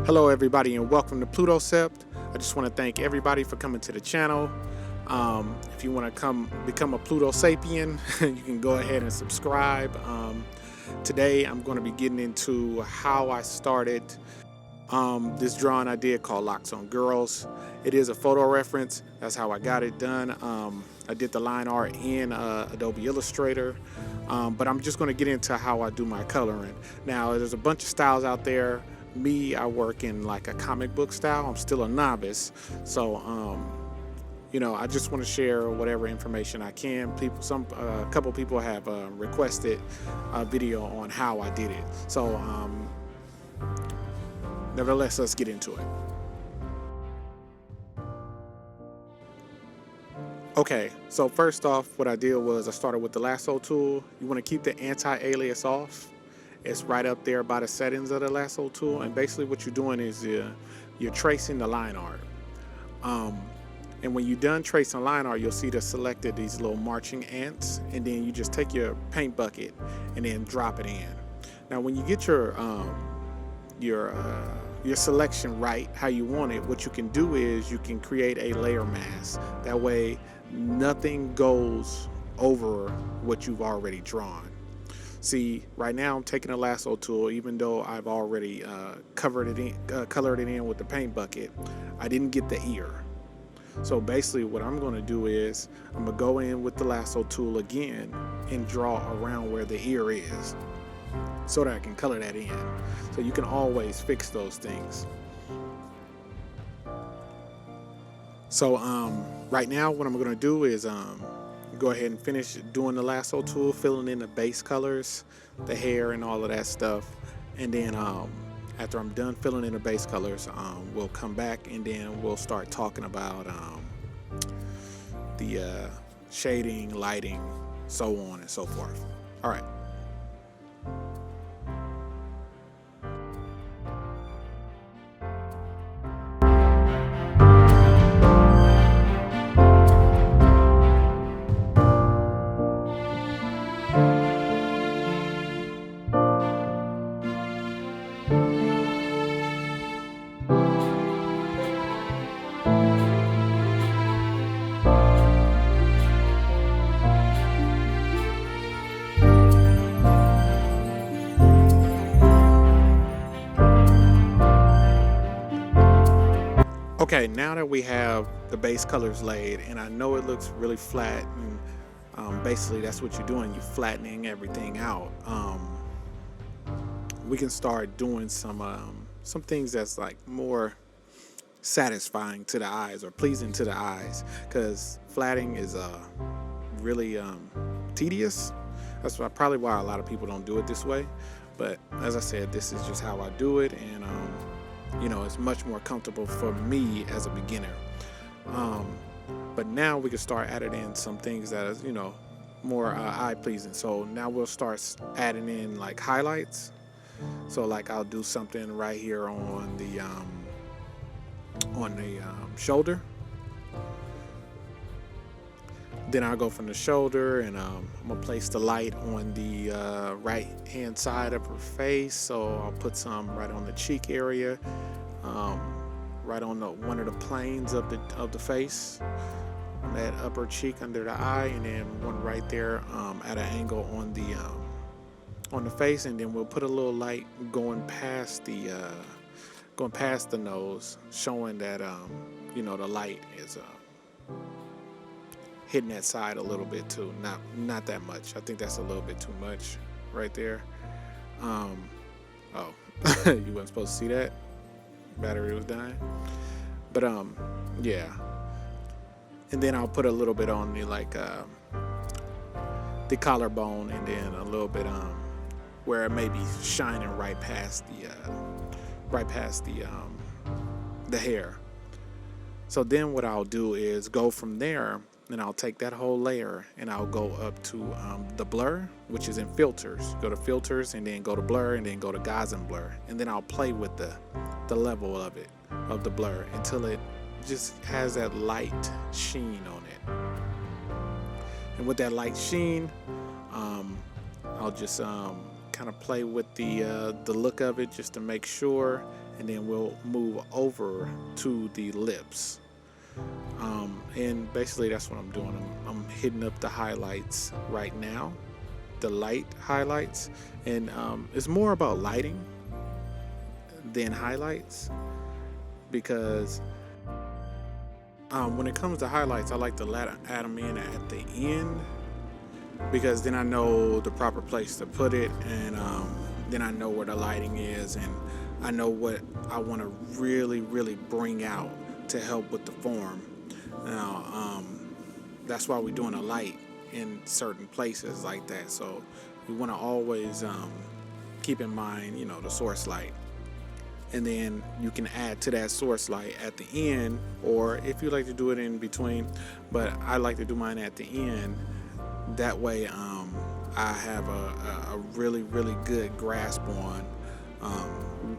Hello everybody and welcome to Plutocept. I just want to thank everybody for coming to the channel. If you want to come become a Plutosapien, you can go ahead and subscribe. Today I'm going to be getting into how I started this drawing I did called Locks on Girls. It is a photo reference. That's how I got it done. I did the line art in Adobe Illustrator, but I'm just going to get into how I do my coloring. Now there's a bunch of styles out there. Me, I work in like a comic book style. I'm still a novice, so I just want to share whatever information I can. A couple people have requested a video on how I did it. So nevertheless, let's get into it. Okay, so first off, what I did was I started with the lasso tool. You want to keep the anti-alias off. It's right up there by the settings of the lasso tool, and basically what you're doing is you're tracing the line art. And when you're done tracing line art, you'll see selected these little marching ants, and then you just take your paint bucket and then drop it in. Now when you get your selection right, how you want it, what you can do is you can create a layer mask. That way nothing goes over what you've already drawn. See, right now I'm taking a lasso tool, even though I've already colored it in with the paint bucket. I didn't get the ear. So basically what I'm going to do is I'm going to go in with the lasso tool again and draw around where the ear is so that I can color that in. So you can always fix those things. So right now what I'm going to do is go ahead and finish doing the lasso tool, filling in the base colors, the hair and all of that stuff. And then after I'm done filling in the base colors, we'll come back and then we'll start talking about the shading, lighting, so on and so forth. All right. Okay, now that we have the base colors laid, and I know it looks really flat, and basically that's what you're doing, you're flattening everything out. We can start doing some things that's like more satisfying to the eyes or pleasing to the eyes, because flattening is really tedious. That's probably why a lot of people don't do it this way. But as I said, this is just how I do it, and it's much more comfortable for me as a beginner. But now we can start adding in some things that is, more eye pleasing. So now we'll start adding in like highlights. So like I'll do something right here on the shoulder. Then I'll go from the shoulder, and I'm gonna place the light on the right hand side of her face. So I'll put some right on the cheek area, right on one of the planes of the face, on that upper cheek under the eye, and then one right there at an angle on the face, and then we'll put a little light going past the nose, showing that the light is hitting that side a little bit too. Not that much. I think that's a little bit too much right there. Oh, you weren't supposed to see that. Battery was dying. But yeah. And then I'll put a little bit on the collarbone, and then a little bit where it may be shining right past the hair. So then what I'll do is go from there, and I'll take that whole layer and I'll go up to the blur, which is in filters. Go to filters, and then go to blur, and then go to Gaussian blur, and then I'll play with the level of the blur until it just has that light sheen on it. And with that light sheen, I'll just kind kind of play with the look of it just to make sure, and then we'll move over to the lips. And basically that's what I'm doing. I'm hitting up the highlights right now, the light highlights, and it's more about lighting than highlights, because when it comes to highlights, I like to add them in at the end, because then I know the proper place to put it, and then I know where the lighting is, and I know what I want to really bring out to help with the form. Now, that's why we're doing a light in certain places like that. So we want to always keep in mind, you know, the source light. And then you can add to that source light at the end, or if you like to do it in between, but I like to do mine at the end. That way I have a really good grasp on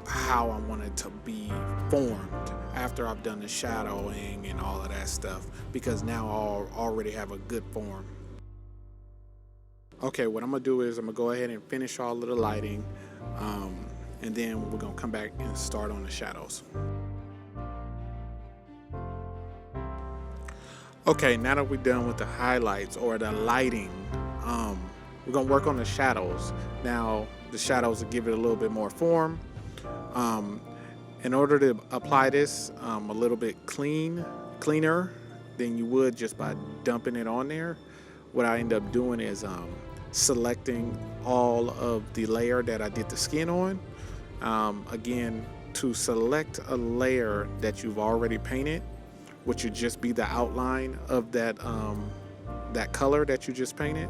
how I want it to be formed after I've done the shadowing and all of that stuff, because now I'll already have a good form. Okay, what I'm gonna do is I'm gonna go ahead and finish all of the lighting, and then we're gonna come back and start on the shadows. Okay, now that we're done with the highlights or the lighting, we're gonna work on the shadows. Now, the shadows will give it a little bit more form. In order to apply this a little bit cleaner than you would just by dumping it on there, what I end up doing is selecting all of the layer that I did the skin on. Again, to select a layer that you've already painted, which would just be the outline of that that color that you just painted,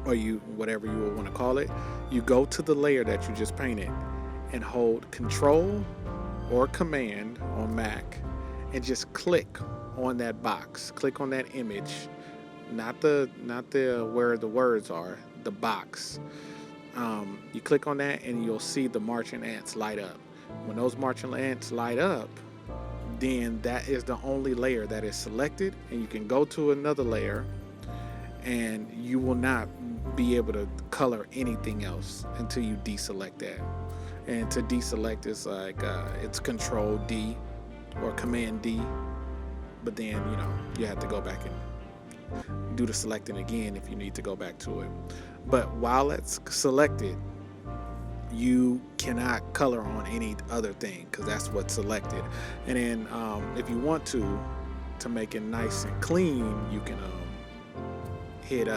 or whatever you would want to call it. You go to the layer that you just painted and hold Control or Command on Mac and just click on that box. Click on that image, not the where the words are, the box. You click on that and you'll see the marching ants light up. When those marching ants light up, then that is the only layer that is selected, and you can go to another layer and you will not be able to color anything else until you deselect that. And to deselect is like it's Control D or Command D, but then you know you have to go back and do the selecting again if you need to go back to it. But while it's selected, you cannot color on any other thing because that's what's selected. And then if you want to make it nice and clean, you can hit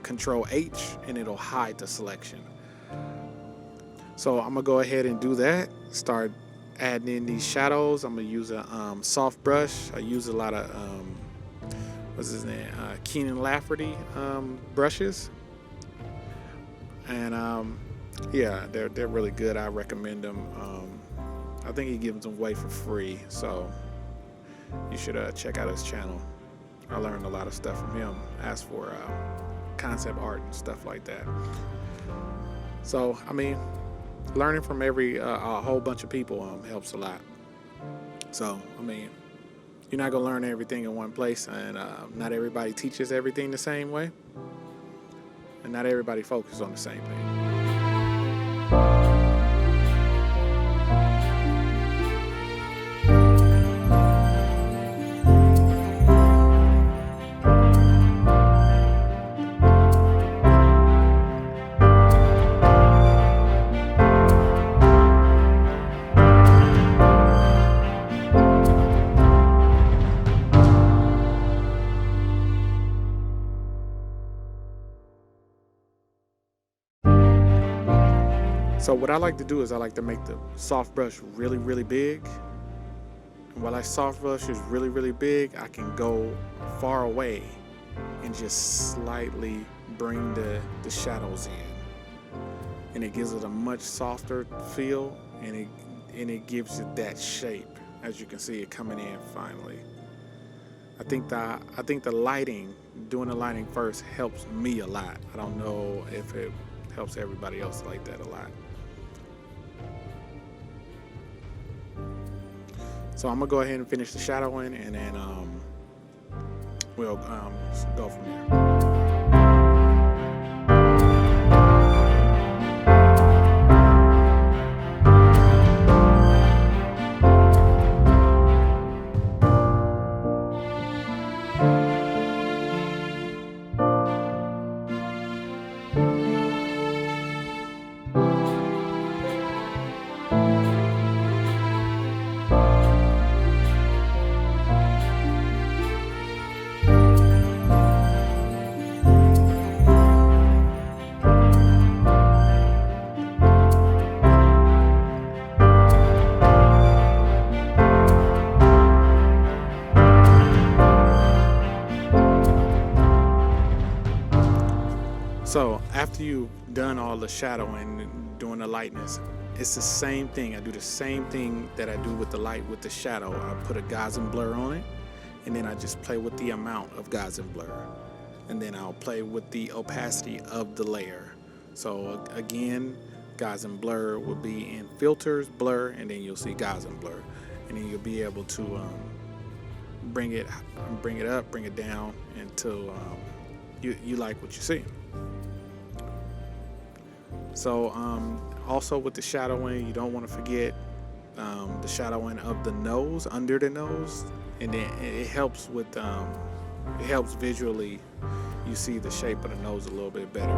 Control H and it'll hide the selection. So I'm gonna go ahead and do that. Start adding in these shadows. I'm gonna use a soft brush. I use a lot of what's his name, Keenan Lafferty brushes, and yeah, they're really good. I recommend them. I think he gives them away for free, so you should check out his channel. I learned a lot of stuff from him as for concept art and stuff like that. So I mean, learning from a whole bunch of people helps a lot. So I mean, you're not gonna learn everything in one place, and not everybody teaches everything the same way, and not everybody focuses on the same thing. So what I like to do is I like to make the soft brush really big. And while that soft brush is really big, I can go far away and just slightly bring the shadows in. And it gives it a much softer feel, and it gives it that shape, as you can see it coming in finally. I think the lighting, doing the lighting first, helps me a lot. I don't know if it helps everybody else like that a lot. So I'm gonna go ahead and finish the shadowing, and then we'll go from there. you've done all the shadowing and doing the lightness, it's the same thing. I do the same thing that I do with the light with the shadow. I put a Gaussian blur on it, and then I just play with the amount of Gaussian blur. And then I'll play with the opacity of the layer. So again, Gaussian blur will be in filters, blur, and then you'll see Gaussian blur. And then you'll be able to bring it up, bring it down until you like what you see. So also with the shadowing, you don't want to forget the shadowing of the nose, under the nose, and then it helps with it helps visually. You see the shape of the nose a little bit better.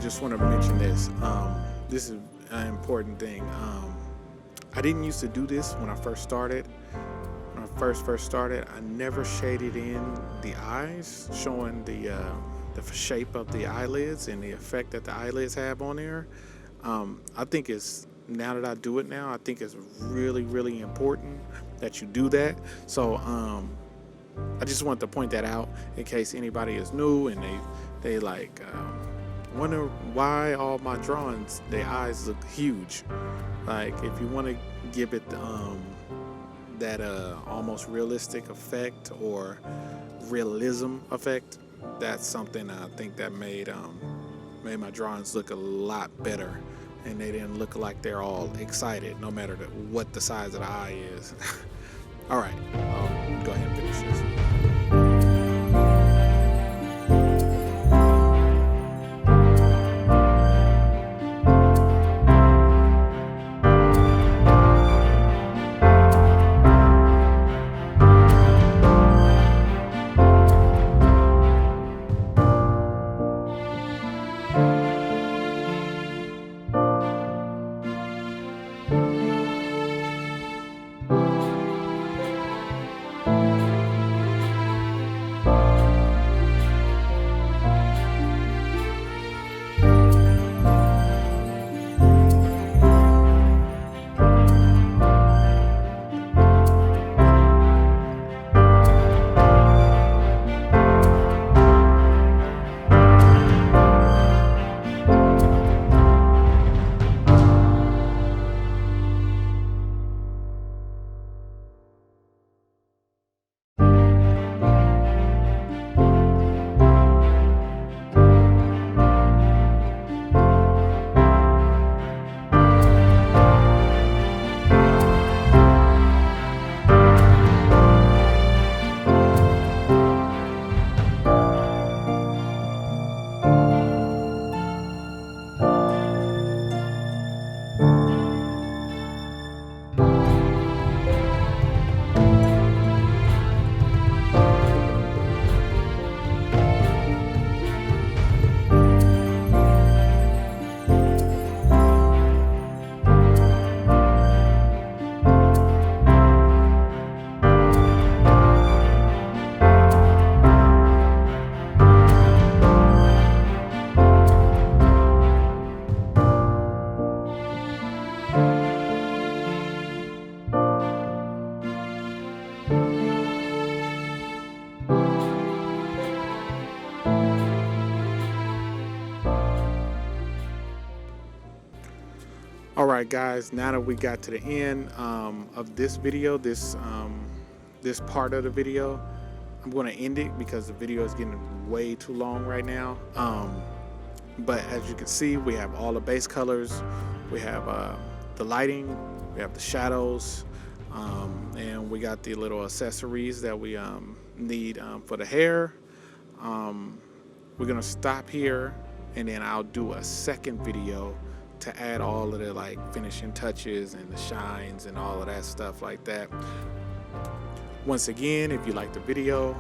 Just want to mention this. This is an important thing. I didn't used to do this when I first started. When I first started, I never shaded in the eyes, showing the shape of the eyelids and the effect that the eyelids have on there. I think it's, now that I do it now, I think it's really, really important that you do that. So I just want to point that out in case anybody is new and they like wonder why all my drawings, their eyes look huge. Like, if you want to give it that almost realistic effect or realism effect, that's something I think that made my drawings look a lot better, and they didn't look like they're all excited no matter what the size of the eye is. All right, I'll go ahead and finish this. right, guys, now that we got to the end of this video, this part of the video, I'm going to end it because the video is getting way too long right now. But as you can see, we have all the base colors, we have the lighting, we have the shadows, and we got the little accessories that we need for the hair. We're gonna stop here, and then I'll do a second video to add all of the like finishing touches and the shines and all of that stuff like that. Once again, if you like the video,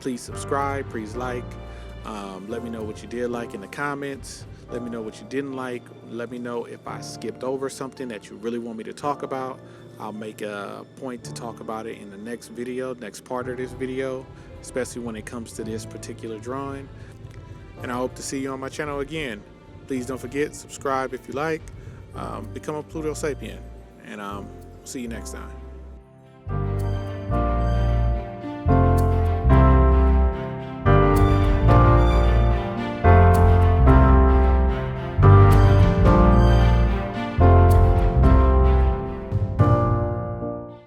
please subscribe, please like. Let me know what you did like in the comments. Let me know what you didn't like. Let me know if I skipped over something that you really want me to talk about. I'll make a point to talk about it in the next video, next part of this video, especially when it comes to this particular drawing. And I hope to see you on my channel again. Please don't forget, subscribe if you like, become a Plutocept, and see you next time.